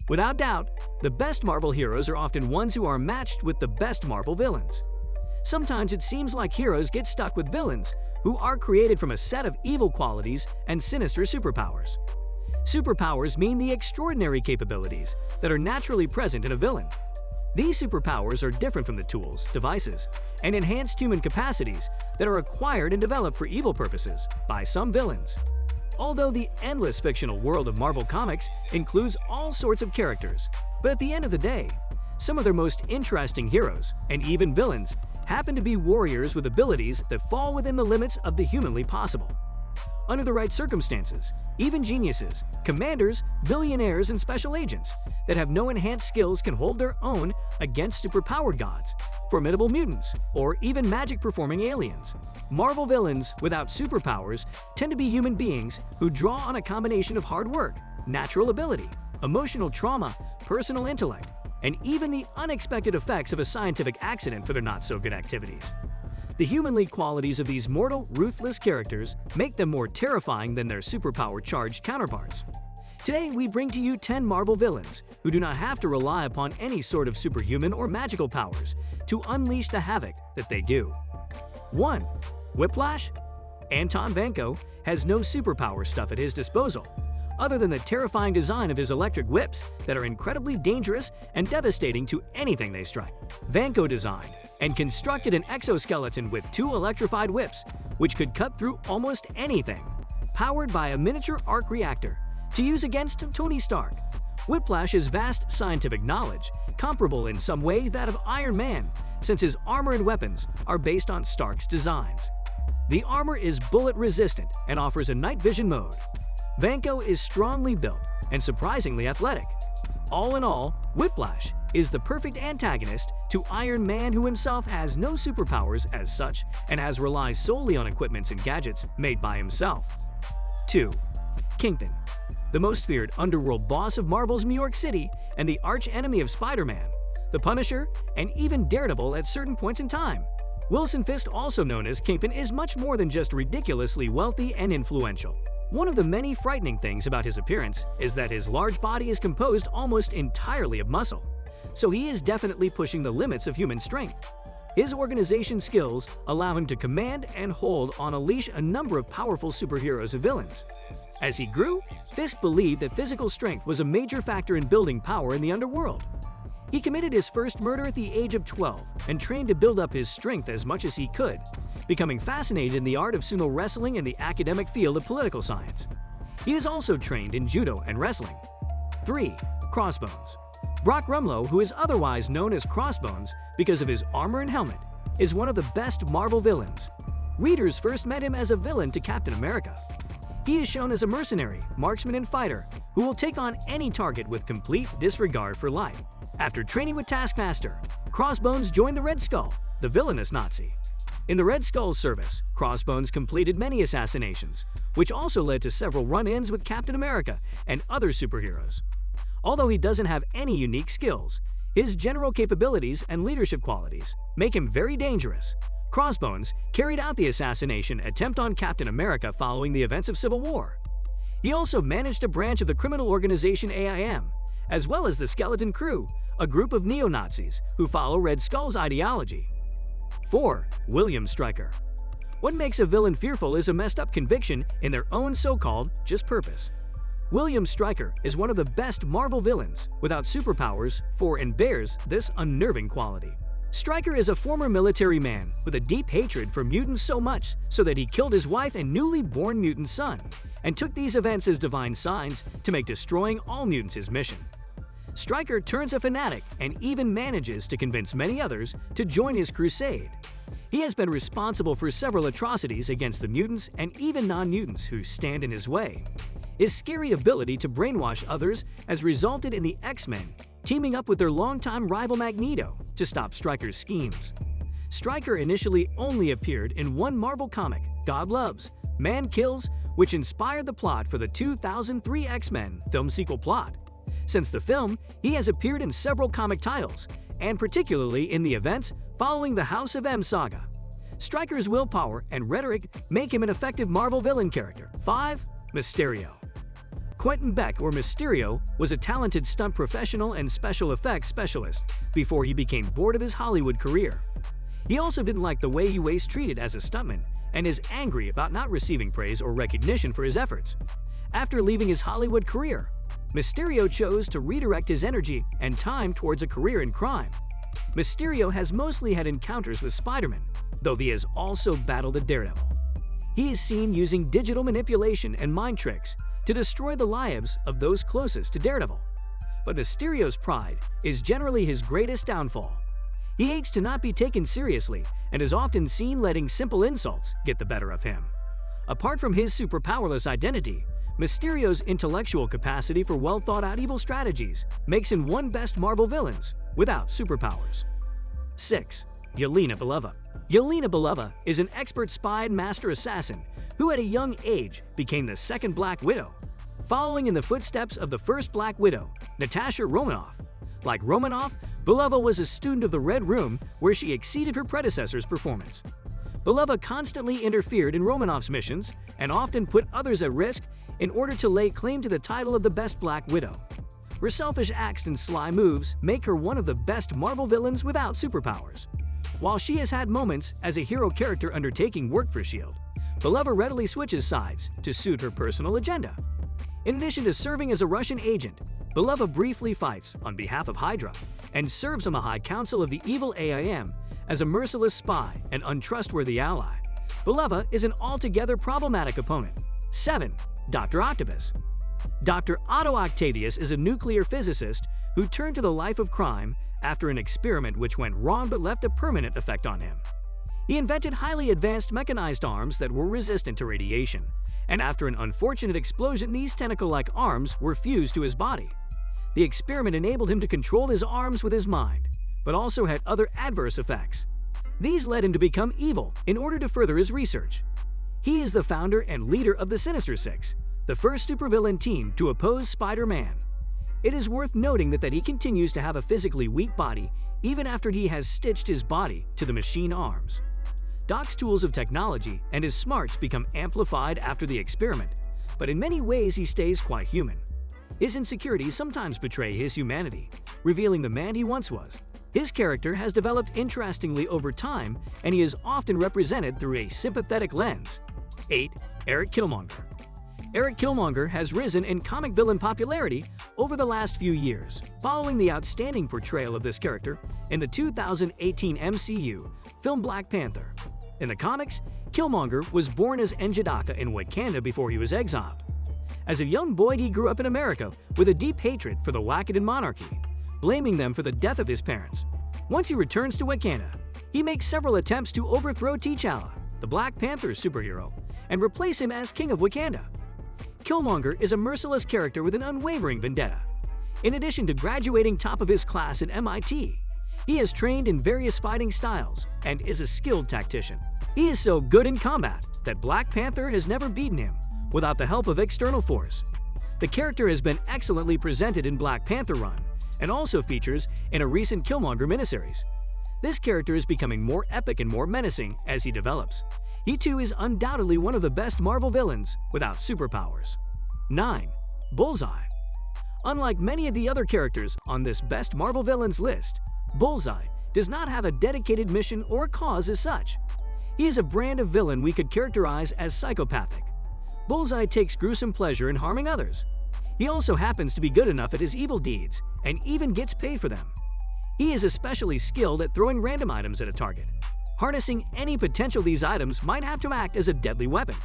Without doubt, the best Marvel heroes are often ones who are matched with the best Marvel villains. Sometimes it seems like heroes get stuck with villains who are created from a set of evil qualities and sinister superpowers. Superpowers mean the extraordinary capabilities that are naturally present in a villain. These superpowers are different from the tools, devices, and enhanced human capacities that are acquired and developed for evil purposes by some villains. Although the endless fictional world of Marvel Comics includes all sorts of characters, but at the end of the day, some of their most interesting heroes, and even villains, happen to be warriors with abilities that fall within the limits of the humanly possible. Under the right circumstances, even geniuses, commanders, billionaires, and special agents that have no enhanced skills can hold their own against superpowered gods, formidable mutants, or even magic-performing aliens. Marvel villains without superpowers tend to be human beings who draw on a combination of hard work, natural ability, emotional trauma, personal intellect, and even the unexpected effects of a scientific accident for their not-so-good activities. The humanly qualities of these mortal, ruthless characters make them more terrifying than their superpower-charged counterparts. Today, we bring to you 10 Marvel villains who do not have to rely upon any sort of superhuman or magical powers to unleash the havoc that they do. 1. Whiplash. Anton Vanko has no superpower stuff at his disposal, other than the terrifying design of his electric whips that are incredibly dangerous and devastating to anything they strike. Vanko designed and constructed an exoskeleton with 2 electrified whips, which could cut through almost anything, powered by a miniature arc reactor, to use against Tony Stark. Whiplash's vast scientific knowledge, comparable in some way to that of Iron Man, since his armor and weapons are based on Stark's designs. The armor is bullet-resistant and offers a night vision mode. Vanko is strongly built and surprisingly athletic. All in all, Whiplash is the perfect antagonist to Iron Man, who himself has no superpowers as such and has relied solely on equipments and gadgets made by himself. 2. Kingpin. The most feared underworld boss of Marvel's New York City and the arch-enemy of Spider-Man, the Punisher, and even Daredevil at certain points in time. Wilson Fisk, also known as Kingpin, is much more than just ridiculously wealthy and influential. One of the many frightening things about his appearance is that his large body is composed almost entirely of muscle, so he is definitely pushing the limits of human strength. His organization skills allow him to command and hold on a leash a number of powerful superheroes and villains. As he grew, Fisk believed that physical strength was a major factor in building power in the underworld. He committed his first murder at the age of 12 and trained to build up his strength as much as he could, becoming fascinated in the art of sumo wrestling and the academic field of political science. He is also trained in judo and wrestling. 3. Crossbones. Brock Rumlow, who is otherwise known as Crossbones because of his armor and helmet, is one of the best Marvel villains. Readers first met him as a villain to Captain America. He is shown as a mercenary, marksman, and fighter who will take on any target with complete disregard for life. After training with Taskmaster, Crossbones joined the Red Skull, the villainous Nazi. In the Red Skull's service, Crossbones completed many assassinations, which also led to several run-ins with Captain America and other superheroes. Although he doesn't have any unique skills, his general capabilities and leadership qualities make him very dangerous. Crossbones carried out the assassination attempt on Captain America following the events of Civil War. He also managed a branch of the criminal organization AIM, as well as the Skeleton Crew, a group of neo-Nazis who follow Red Skull's ideology. 4. William Stryker. What makes a villain fearful is a messed-up conviction in their own so-called just purpose. William Stryker is one of the best Marvel villains without superpowers and bears this unnerving quality. Stryker is a former military man with a deep hatred for mutants, so much so that he killed his wife and newly born mutant son, and took these events as divine signs to make destroying all mutants his mission. Stryker turns a fanatic and even manages to convince many others to join his crusade. He has been responsible for several atrocities against the mutants and even non-mutants who stand in his way. His scary ability to brainwash others has resulted in the X-Men teaming up with their longtime rival Magneto to stop Stryker's schemes. Stryker initially only appeared in one Marvel comic, God Loves, Man Kills, which inspired the plot for the 2003 X-Men film sequel plot. Since the film, he has appeared in several comic titles, and particularly in the events following the House of M saga. Stryker's willpower and rhetoric make him an effective Marvel villain character. 5. Mysterio. Quentin Beck, or Mysterio, was a talented stunt professional and special effects specialist before he became bored of his Hollywood career. He also didn't like the way he was treated as a stuntman and is angry about not receiving praise or recognition for his efforts. After leaving his Hollywood career, Mysterio chose to redirect his energy and time towards a career in crime. Mysterio has mostly had encounters with Spider-Man, though he has also battled the Daredevil. He is seen using digital manipulation and mind tricks to destroy the lives of those closest to Daredevil. But Mysterio's pride is generally his greatest downfall. He hates to not be taken seriously and is often seen letting simple insults get the better of him. Apart from his super-powerless identity, Mysterio's intellectual capacity for well-thought-out evil strategies makes him one best Marvel villains without superpowers. 6. Yelena Belova. Yelena Belova is an expert spy and master assassin who at a young age became the second Black Widow, following in the footsteps of the first Black Widow, Natasha Romanoff. Like Romanoff, Belova was a student of the Red Room where she exceeded her predecessor's performance. Belova constantly interfered in Romanoff's missions and often put others at risk in order to lay claim to the title of the best Black Widow. Her selfish acts and sly moves make her one of the best Marvel villains without superpowers. While she has had moments as a hero character undertaking work for S.H.I.E.L.D., Belova readily switches sides to suit her personal agenda. In addition to serving as a Russian agent, Belova briefly fights on behalf of Hydra and serves on the High Council of the evil AIM as a merciless spy and untrustworthy ally. Belova is an altogether problematic opponent. 7. Dr. Octopus. Dr. Otto Octavius is a nuclear physicist who turned to the life of crime after an experiment which went wrong but left a permanent effect on him. He invented highly advanced mechanized arms that were resistant to radiation, and after an unfortunate explosion, these tentacle-like arms were fused to his body. The experiment enabled him to control his arms with his mind, but also had other adverse effects. These led him to become evil in order to further his research. He is the founder and leader of the Sinister Six, the first supervillain team to oppose Spider-Man. It is worth noting that he continues to have a physically weak body even after he has stitched his body to the machine arms. Doc's tools of technology and his smarts become amplified after the experiment, but in many ways he stays quite human. His insecurities sometimes betray his humanity, revealing the man he once was. His character has developed interestingly over time, and he is often represented through a sympathetic lens. 8. Eric Killmonger. Eric Killmonger has risen in comic villain popularity over the last few years, following the outstanding portrayal of this character in the 2018 MCU film Black Panther. In the comics, Killmonger was born as N'Jadaka in Wakanda before he was exiled. As a young boy, he grew up in America with a deep hatred for the Wakandan monarchy, blaming them for the death of his parents. Once he returns to Wakanda, he makes several attempts to overthrow T'Challa, the Black Panther superhero, and replace him as King of Wakanda. Killmonger is a merciless character with an unwavering vendetta. In addition to graduating top of his class at MIT, he has trained in various fighting styles and is a skilled tactician. He is so good in combat that Black Panther has never beaten him without the help of external force. The character has been excellently presented in Black Panther Run and also features in a recent Killmonger miniseries. This character is becoming more epic and more menacing as he develops. He too is undoubtedly one of the best Marvel villains without superpowers. 9. Bullseye. Unlike many of the other characters on this best Marvel villains list, Bullseye does not have a dedicated mission or cause as such. He is a brand of villain we could characterize as psychopathic. Bullseye takes gruesome pleasure in harming others. He also happens to be good enough at his evil deeds and even gets paid for them. He is especially skilled at throwing random items at a target. Harnessing any potential these items might have to act as a deadly weapon.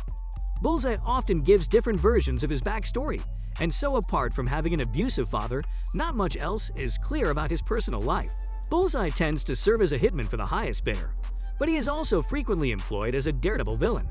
Bullseye often gives different versions of his backstory, and so apart from having an abusive father, not much else is clear about his personal life. Bullseye tends to serve as a hitman for the highest bidder, but he is also frequently employed as a Daredevil villain.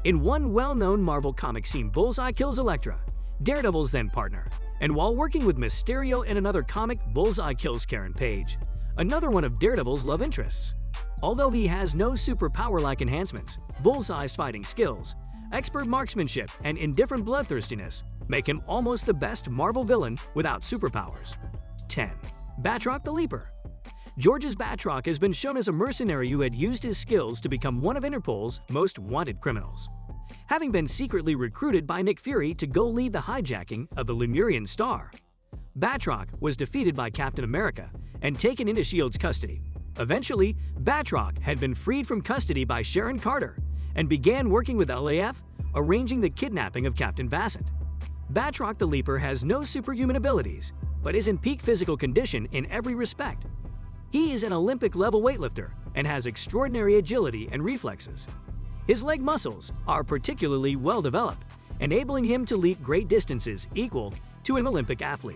In one well-known Marvel comic scene, Bullseye kills Elektra, Daredevil's then partner, and while working with Mysterio in another comic, Bullseye kills Karen Page, another one of Daredevil's love interests. Although he has no superpower-like enhancements, Bullseye's fighting skills, expert marksmanship, and indifferent bloodthirstiness make him almost the best Marvel villain without superpowers. 10. Batroc the Leaper. Georges Batroc has been shown as a mercenary who had used his skills to become one of Interpol's most wanted criminals. having been secretly recruited by Nick Fury to go lead the hijacking of the Lemurian Star. Batroc was defeated by Captain America and taken into S.H.I.E.L.D.'s custody. Eventually, Batroc had been freed from custody by Sharon Carter and began working with LAF, arranging the kidnapping of Captain Vassant. Batroc the Leaper has no superhuman abilities, but is in peak physical condition in every respect. He is an Olympic-level weightlifter and has extraordinary agility and reflexes. His leg muscles are particularly well developed, enabling him to leap great distances equal to an Olympic athlete.